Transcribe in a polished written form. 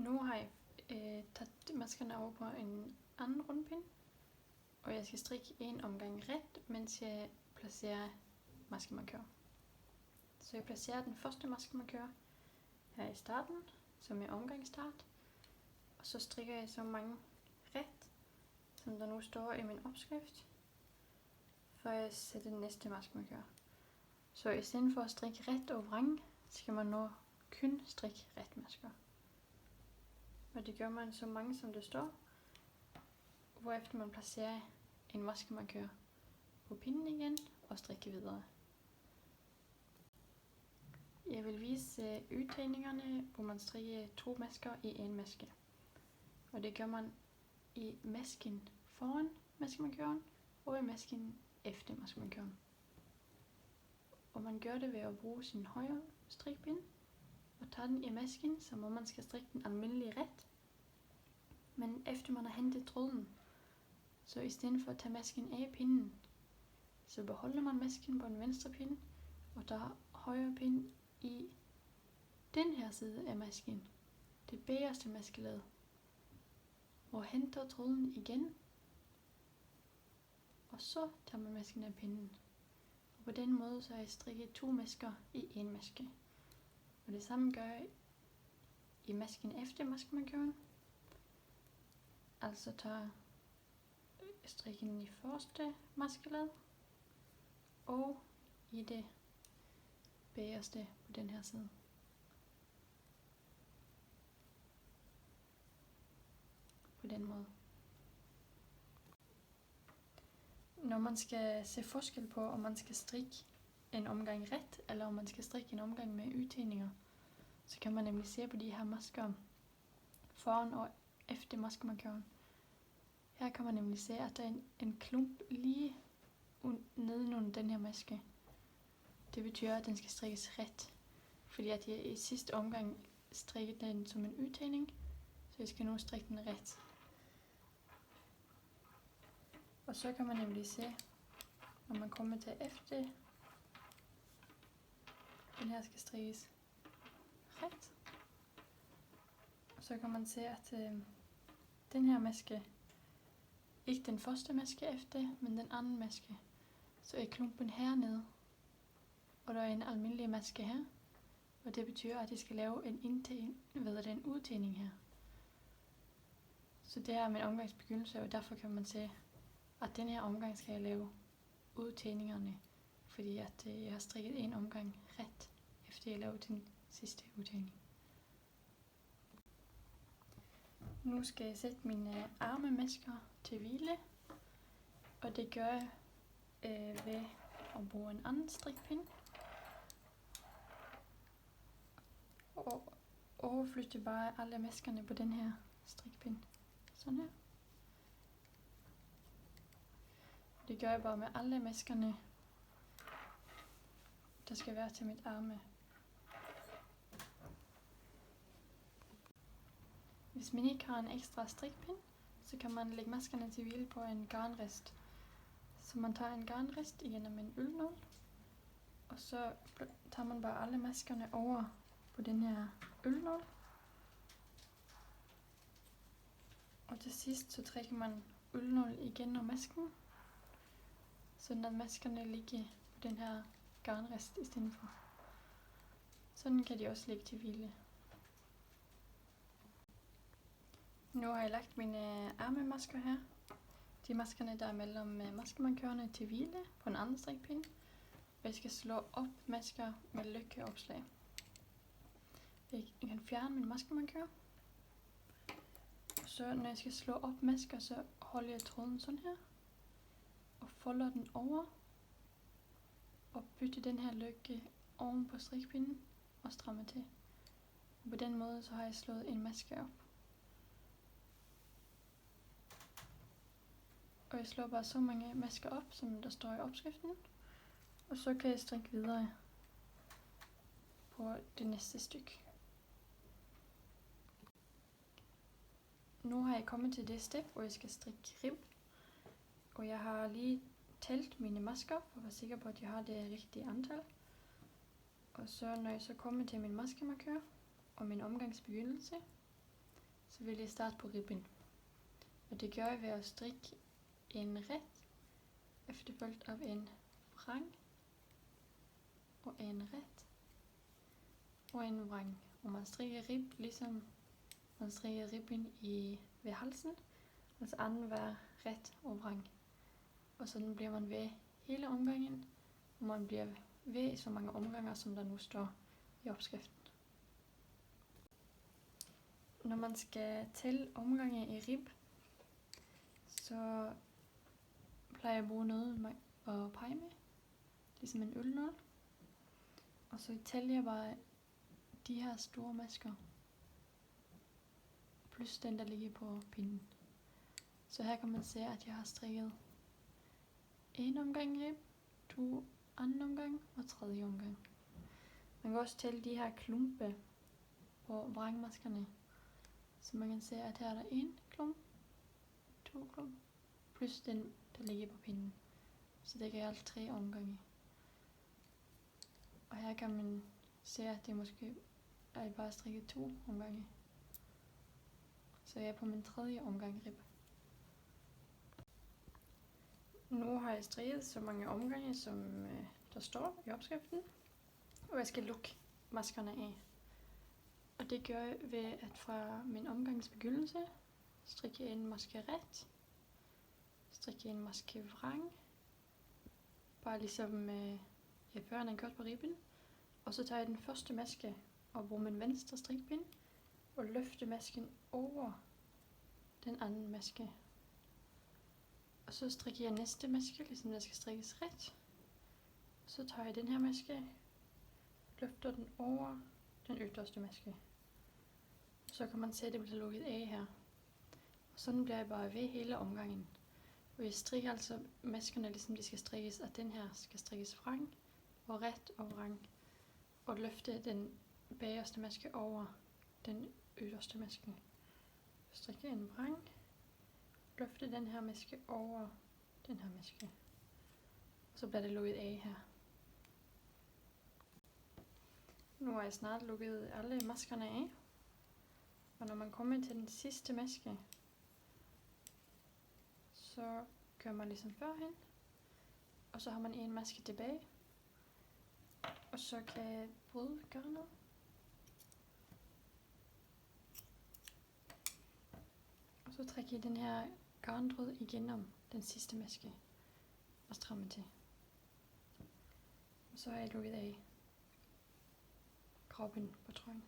Nu har jeg taget maskerne over på en anden rundpind, og jeg skal strikke en omgang ret, mens jeg placerer maskemarkør. Så jeg placerer den første maskemarkør her i starten, som er omgangsstart, og så strikker jeg så mange ret, som der nu står i min opskrift, før jeg sætter den næste maskemarkør. Så i stedet for at strikke ret og vrang, skal man nu kun strikke ret masker. Og det gør man så mange som det står, hvorefter man placerer en maskemarkør på pinden igen og strikker videre. Jeg vil vise udtegningerne, hvor man strikker 2 masker i en maske. Og det gør man i masken foran maskemarkøren og i masken efter maskemarkøren. Og man gør det ved at bruge sin højre strikpind og tage den i masken, som om man skal strikke den almindelige ret. Men efter man har hentet tråden, så i stedet for at tage masken af pinden, så beholder man masken på den venstre pind og tager højre pind i den her side af masken, det bagerste maskeled, og henter tråden igen, og så tager man masken af pinden. Og på den måde så har jeg strikket 2 masker i en maske. Og det samme gør jeg i masken efter maskemarkøren. Altså tager strikken i første maskeled og i det bagerste på den her side. På den måde. Når man skal se forskel på, om man skal strikke en omgang ret, eller om man skal strikke en omgang med udtegninger, så kan man nemlig se på de her masker foran og efter maskemarkøren. Her kan man nemlig se, at der er en klump lige nedenunder den her maske. Det betyder, at den skal strikkes ret, fordi at jeg i sidste omgang strikkede den som en udtegning, så jeg skal nu strikke den ret. Og så kan man nemlig se, når man kommer til efter, den her skal strikkes ret. Og så kan man se, at den her maske, ikke den første maske efter, men den anden maske, så er klumpen hernede, og der er en almindelig maske her, og det betyder, at jeg skal lave en udtegning her. Så det er min omgangsbegyndelse, og derfor kan man se, at den her omgang skal jeg lave udtegningerne, fordi at jeg har strikket en omgang ret, efter jeg lavede den sidste udtegning. Nu skal jeg sætte mine armemasker til hvile, og det gør jeg ved at bruge en anden strikpind. Og overflytte bare alle maskerne på den her strikpind. Sådan her. Det gør jeg bare med alle maskerne, der skal være til mit arme. Hvis man ikke har en ekstra strikpind, så kan man lægge maskerne til hvile på en garnrist. Så man tager en garnrist igennem en uldnål, og så tager man bare alle maskerne over på den her uldnål. Og til sidst så trækker man uldnål igennem masken, sådan at maskerne ligger på den her garnrist i stedet for. Sådan kan de også ligge til hvile. Nu har jeg lagt mine armemasker her. De maskerne, der er mellem maskemarkørerne til hvile på en anden strikpind. Og jeg skal slå op masker med lykkeopslag. Jeg kan fjerne min maskemarkør. Så når jeg skal slå op masker, så holder jeg tråden sådan her. Og folder den over. Og bytter den her lykke oven på strikpinden og strammer til. Og på den måde så har jeg slået en maske op. Og jeg slår bare så mange masker op, som der står i opskriften. Og så kan jeg strikke videre på det næste stykke. Nu har jeg kommet til det step, hvor jeg skal strikke rib. Og jeg har lige talt mine masker, for at være sikker på, at jeg har det rigtige antal. Og så når jeg så kommer til min maskemarkør og min omgangsbegyndelse, så vil jeg starte på ribben. Og det gør jeg ved at strikke en ret, efterfulgt af en vrang, og en ret, og en vrang. Og man strikker rib, ligesom man strikker ribben ved halsen, altså anden hver ret og vrang. Og sådan bliver man ved hele omgangen, og man bliver ved i så mange omgange, som der nu står i opskriften. Når man skal tælle omgange i rib, så plejer jeg at bruge noget at pege med, ligesom en ølnål. Og så tæller jeg bare de her store masker, plus den der ligger på pinden. Så her kan man se, at jeg har strikket en omgang rib, to anden omgang og tredje omgang. Man kan også tælle de her klumpe på vrangmaskerne. Så man kan se, at her er der en klump, to klump, plus den der ligger på pinden. Så det er alt 3 omgange. Og her kan man se, at det måske er bare strikket 2 omgange. Så jeg er på min 3. omgang rib. Nu har jeg strikket så mange omgange, som der står i opskriften. Og jeg skal lukke maskerne af. Og det gør jeg ved at fra min omgangs begyndelse strikke en maske ret, strikke en maske vrang, bare ligesom jeg før har gjort på ribben. Og så tager jeg den første maske og bruger min venstre strikpind og løfter masken over den anden maske. Og så strikker jeg næste maske, ligesom der skal strikkes ret. Så tager jeg den her maske, løfter den over den ytterste maske. Så kan man se, at det bliver lukket af her. Og sådan bliver jeg bare ved hele omgangen. Og jeg strikker altså maskerne, ligesom de skal strikkes, at den her skal strikkes vrang og ret og vrang. Og løfte den bagerste maske over den ytterste maske. Strikke en vrang. Løfte den her maske over den her maske. Og så bliver det lukket af her. Nu har jeg snart lukket alle maskerne af. Og når man kommer til den sidste maske, så gør man ligesom førhen. Og så har man en maske tilbage. Og så kan jeg bryde garnet. Og så trækker jeg den her garntråd igennem den sidste maske og strammer til. Og så har jeg lukket af kroppen på trøjen.